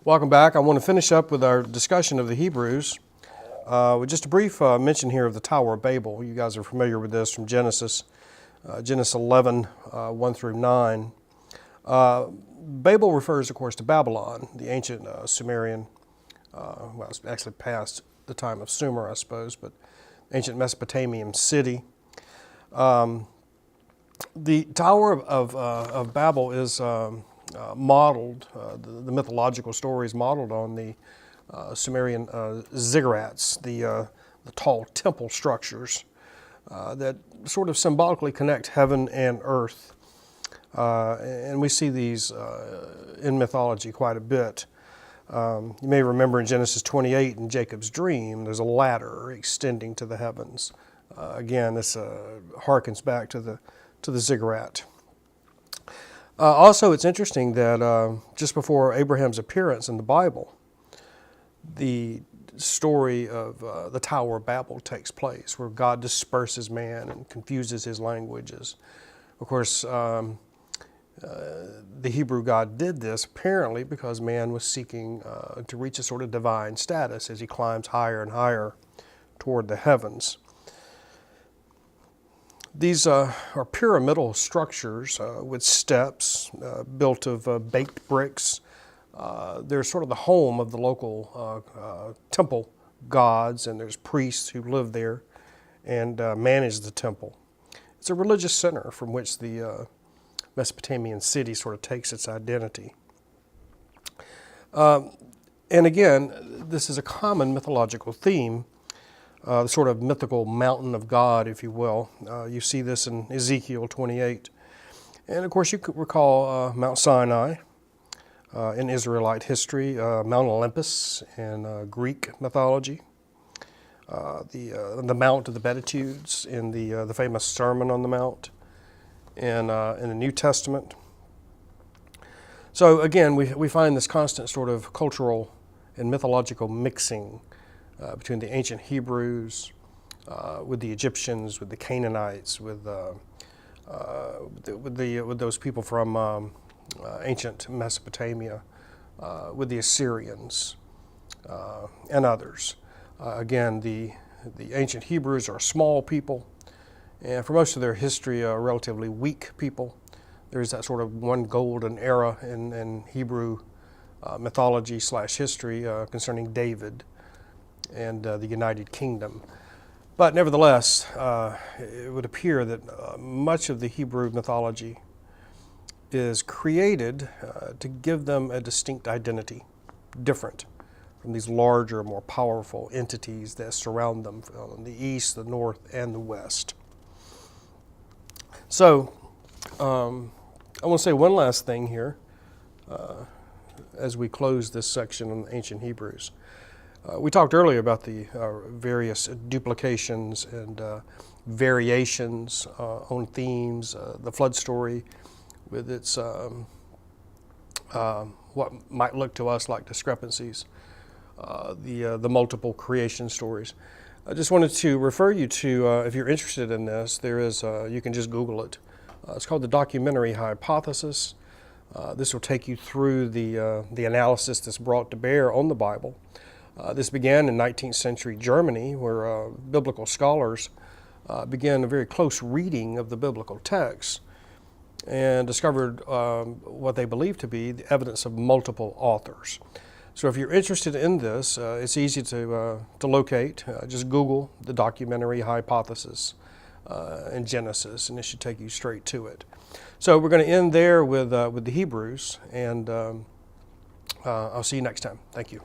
Welcome back. I want to finish up with our discussion of the Hebrews with just a brief mention here of the Tower of Babel. You guys are familiar with this from Genesis 11, 1 through 9. Babel refers, of course, to Babylon, the ancient Sumerian, well, it's actually past the time of Sumer, I suppose, but ancient Mesopotamian city. The Tower of Babel is modeled, the mythological story is modeled on the Sumerian ziggurats, the tall temple structures that sort of symbolically connect heaven and earth. And we see these in mythology quite a bit. You may remember in Genesis 28 in Jacob's dream, there's a ladder extending to the heavens. Again, this harkens back to the ziggurat. Also, it's interesting that just before Abraham's appearance in the Bible, the story of the Tower of Babel takes place, where God disperses man and confuses his languages. Of course, the Hebrew God did this apparently because man was seeking to reach a sort of divine status as he climbs higher and higher toward the heavens. These are pyramidal structures with steps built of baked bricks. They're sort of the home of the local temple gods, and there's priests who live there and manage the temple. It's a religious center from which the Mesopotamian city sort of takes its identity. And again, this is a common mythological theme. The sort of mythical mountain of God, if you will. You see this in Ezekiel 28. And of course, you could recall Mount Sinai in Israelite history, Mount Olympus in Greek mythology, the Mount of the Beatitudes in the famous Sermon on the Mount in the New Testament. So again, we find this constant sort of cultural and mythological mixing between the ancient Hebrews, with the Egyptians, with the Canaanites, with those people from ancient Mesopotamia, with the Assyrians, and others. Again, the ancient Hebrews are a small people, and for most of their history, a relatively weak people. There's that sort of one golden era in Hebrew mythology / history concerning David and the United Kingdom. But nevertheless, it would appear that much of the Hebrew mythology is created to give them a distinct identity, different from these larger, more powerful entities that surround them in the east, the north, and the west. So, I want to say one last thing here as we close this section on ancient Hebrews. We talked earlier about the various duplications and variations on themes, the flood story with its what might look to us like discrepancies, the multiple creation stories. I just wanted to refer you to, if you're interested in this, there is, you can just Google it. It's called the documentary hypothesis. This will take you through the analysis that's brought to bear on the Bible. This began in 19th century Germany, where biblical scholars began a very close reading of the biblical text and discovered what they believed to be the evidence of multiple authors. So if you're interested in this, it's easy to locate. Just Google the documentary hypothesis in Genesis, and it should take you straight to it. So we're going to end there with the Hebrews, and I'll see you next time. Thank you.